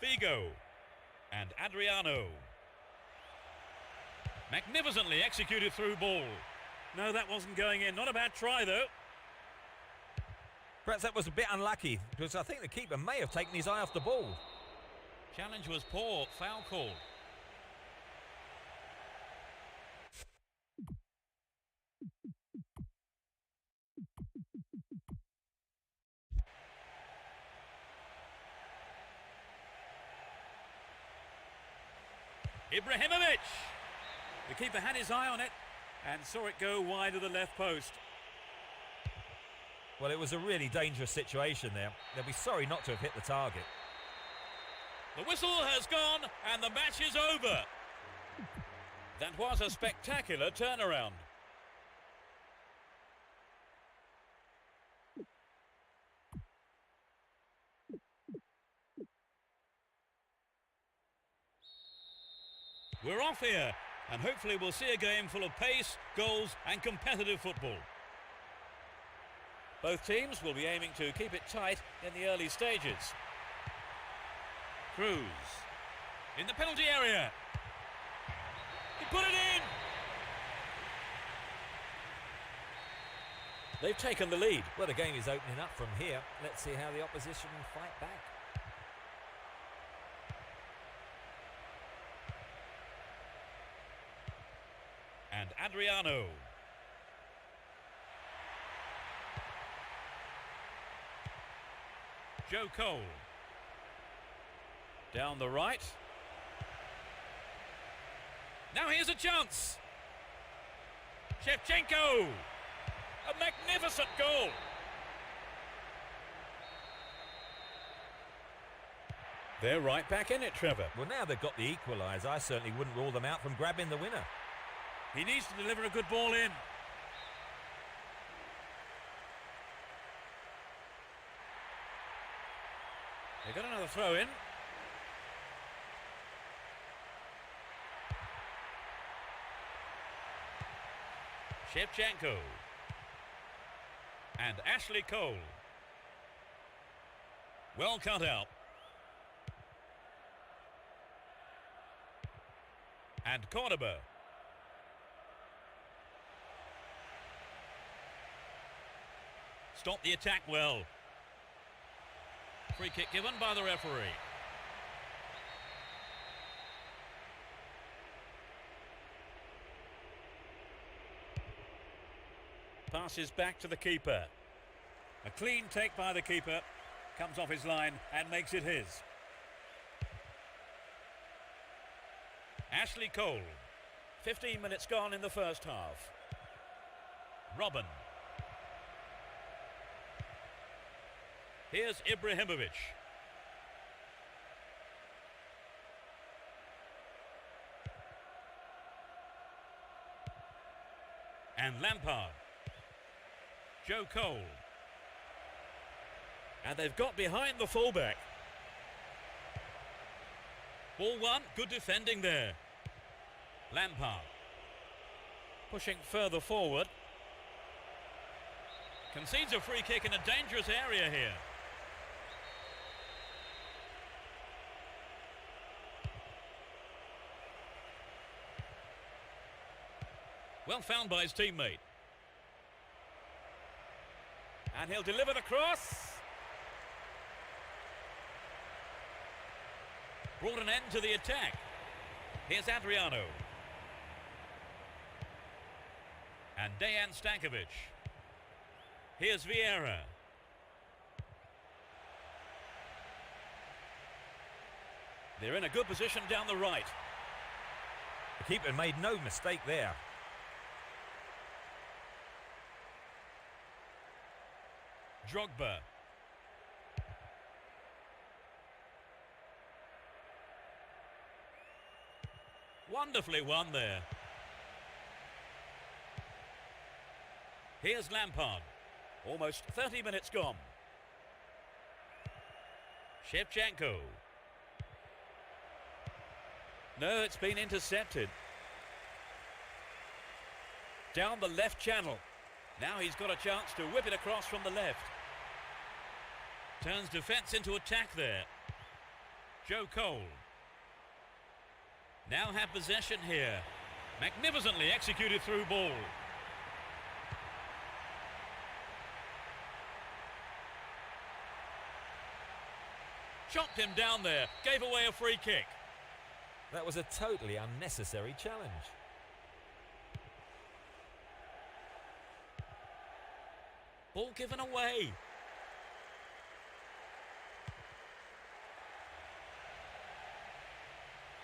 Figo and Adriano. Magnificently executed through ball. No, that wasn't going in. Not a bad try, though. Perhaps that was a bit unlucky, because I think the keeper may have taken his eye off the ball. Challenge was poor. Foul call. Ibrahimovic. The keeper had his eye on it and saw it go wide of the left post. Well, it was a really dangerous situation there. They'll be sorry not to have hit the target. The whistle has gone and the match is over. That was a spectacular turnaround. We're off here, and hopefully we'll see a game full of pace, goals and competitive football. Both teams will be aiming to keep it tight in the early stages. Cruz in the penalty area. He put it in! They've taken the lead. Well, the game is opening up from here. Let's see how the opposition fight back. And Adriano. Joe Cole. Down the right. Now here's a chance. Shevchenko. A magnificent goal. They're right back in it, Trevor. Well, now they've got the equaliser, I certainly wouldn't rule them out from grabbing the winner. He needs to deliver a good ball in. They've got another throw in. Shevchenko. And Ashley Cole. Well cut out. And Cordoba. Stop the attack well. Free kick given by the referee. Passes back to the keeper. A clean take by the keeper. Comes off his line and makes it his. Ashley Cole. 15 minutes gone in the first half. Robin. Here's Ibrahimovic. And Lampard. Joe Cole. And they've got behind the fullback. Ball one, good defending there. Lampard. Pushing further forward. Concedes a free kick in a dangerous area here. Well found by his teammate. And he'll deliver the cross. Brought an end to the attack. Here's Adriano. And Dejan Stankovic. Here's Vieira. They're in a good position down the right. The keeper made no mistake there. Drogba. Wonderfully won there. Here's Lampard. Almost 30 minutes gone. Shevchenko. No, it's been intercepted. Down the left channel. Now he's got a chance to whip it across from the left. Turns defence into attack there. Joe Cole. Now have possession here. Magnificently executed through ball. Chopped him down there. Gave away a free kick. That was a totally unnecessary challenge. Ball given away.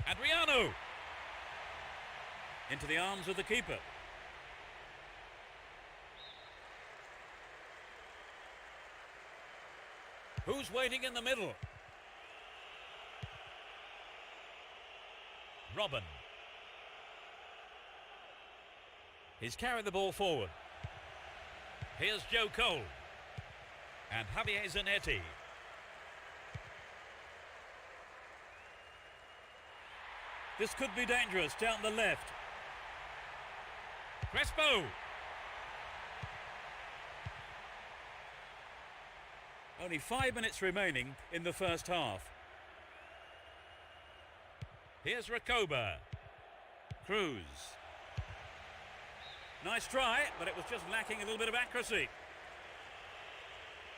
Adriano. Into the arms of the keeper. Who's waiting in the middle? Robin. He's carried the ball forward. Here's Joe Cole. And Javier Zanetti. This could be dangerous down the left. Crespo. Only 5 minutes remaining in the first half. Here's Rakoba. Cruz. Nice try, but it was just lacking a little bit of accuracy.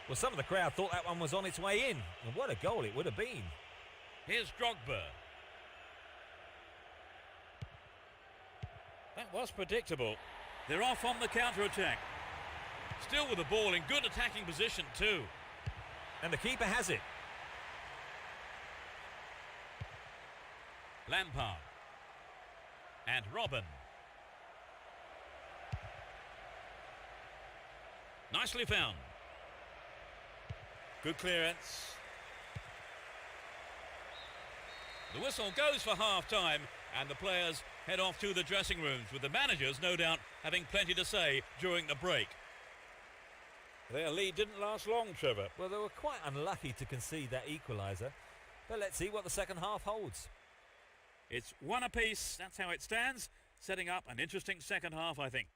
Well, some of the crowd thought that one was on its way in. And what a goal it would have been. Here's Drogba. That was predictable. They're off on the counter-attack. Still with the ball in good attacking position too. And the keeper has it. Lampard. And Robin. Nicely found. Good clearance. The whistle goes for half-time and the players head off to the dressing rooms, with the managers no doubt having plenty to say during the break. Their lead didn't last long, Trevor. Well, they were quite unlucky to concede that equaliser, but let's see what the second half holds. It's one apiece, that's how it stands, setting up an interesting second half, I think.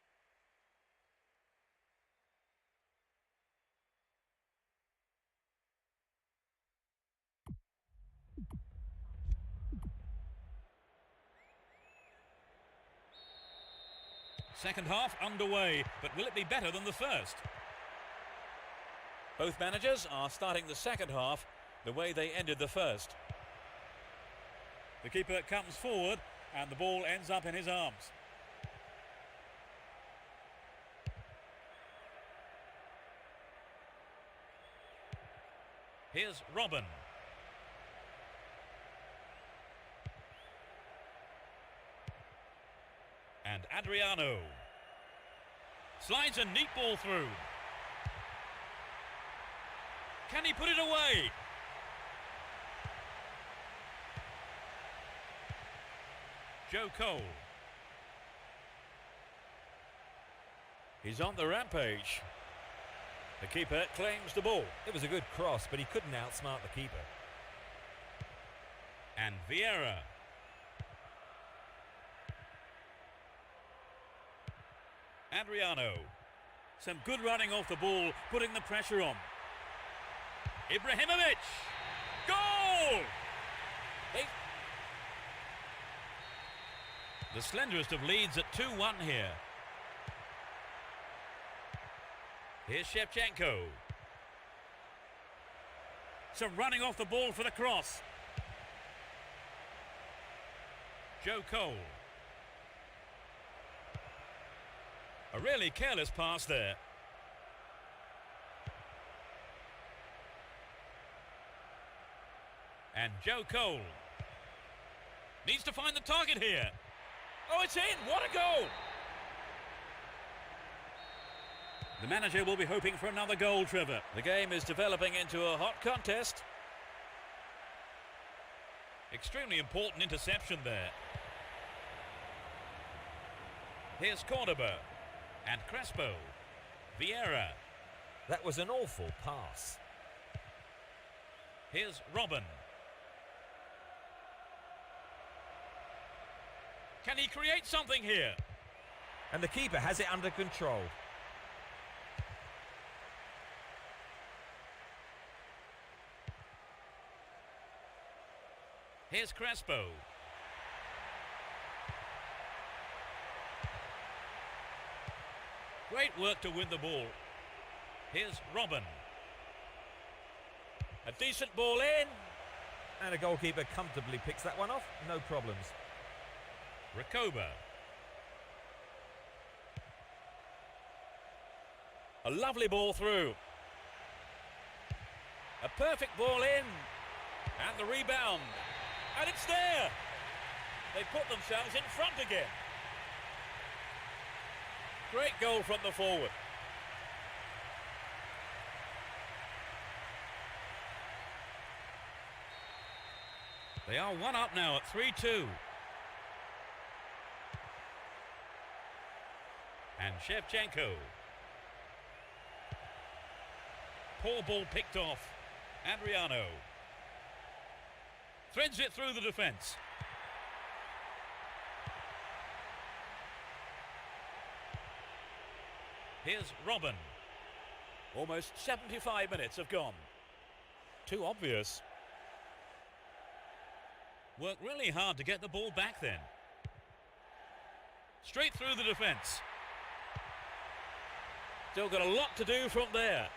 Second half underway, but will it be better than the first? Both managers are starting the second half the way they ended the first. The keeper comes forward and the ball ends up in his arms. Here's Robin. And Adriano. Slides a neat ball through. Can he put it away? Joe Cole. He's on the rampage. The keeper claims the ball. It was a good cross, but he couldn't outsmart the keeper. And Vieira. Adriano. Some good running off the ball, putting the pressure on. Ibrahimovic. Goal! The slenderest of leads at 2-1 here. Here's Shevchenko. Some running off the ball for the cross. Joe Cole. A really careless pass there. And Joe Cole needs to find the target here. Oh, it's in! What a goal! The manager will be hoping for another goal, Trevor. The game is developing into a hot contest. Extremely important interception there. Here's Cordoba. And Crespo. Vieira. That was an awful pass. Here's Robin. Can he create something here? And the keeper has it under control. Here's Crespo. Great work to win the ball. Here's Robin. A decent ball in. And a goalkeeper comfortably picks that one off. No problems. Rakoba. A lovely ball through. A perfect ball in. And the rebound. And it's there. They put themselves in front again. Great goal from the forward. They are one up now at 3-2. And Shevchenko. Poor ball picked off. Adriano. Threads it through the defence. Here's Robin. Almost 75 minutes have gone. Too obvious. Worked really hard to get the ball back then. Straight through the defence. Still got a lot to do from there.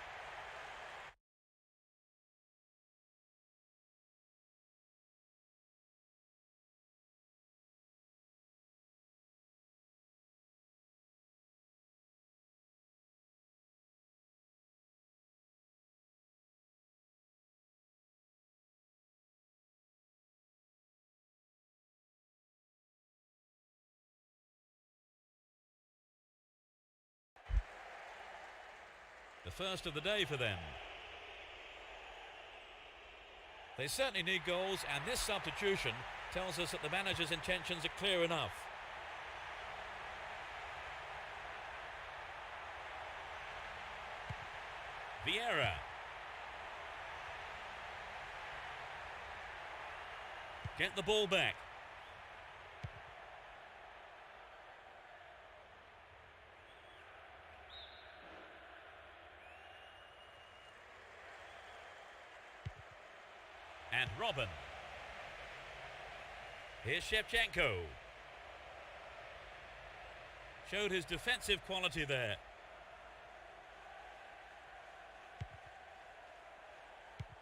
The first of the day for them. They certainly need goals, and this substitution tells us that the manager's intentions are clear enough. Vieira. Get the ball back. And Robin. Here's Shevchenko. Showed his defensive quality there.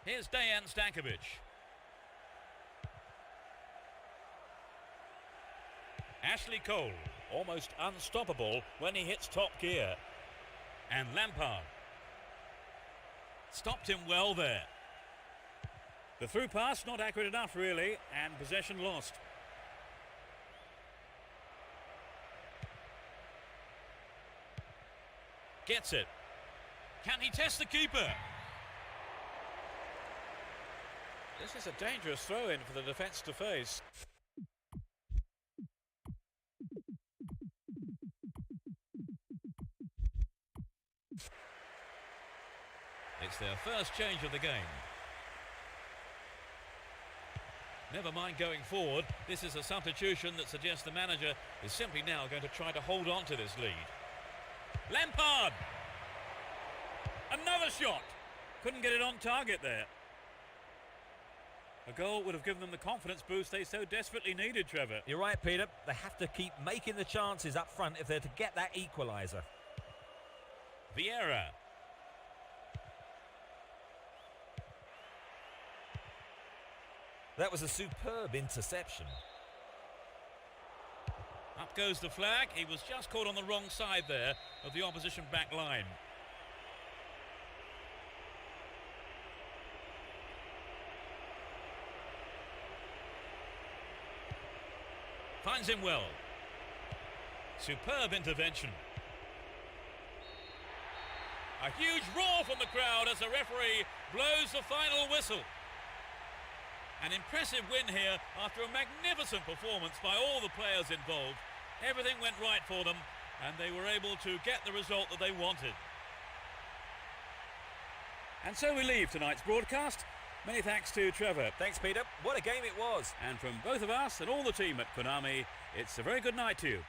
Here's Dejan Stankovic. Ashley Cole, almost unstoppable when he hits top gear. And Lampard. Stopped him well there. The through pass not accurate enough really, and possession lost. Gets it. Can he test the keeper? This is a dangerous throw-in for the defence to face. It's their first change of the game. Never mind going forward, this is a substitution that suggests the manager is simply now going to try to hold on to this lead. Lampard! Another shot! Couldn't get it on target there. A goal would have given them the confidence boost they so desperately needed, Trevor. You're right, Peter. They have to keep making the chances up front if they're to get that equaliser. Vieira. That was a superb interception. Up goes the flag. He was just caught on the wrong side there of the opposition back line. Finds him well. Superb intervention. A huge roar from the crowd as the referee blows the final whistle. An impressive win here after a magnificent performance by all the players involved. Everything went right for them and they were able to get the result that they wanted. And so we leave tonight's broadcast. Many thanks to Trevor. Thanks, Peter. What a game it was. And from both of us and all the team at Konami, it's a very good night to you.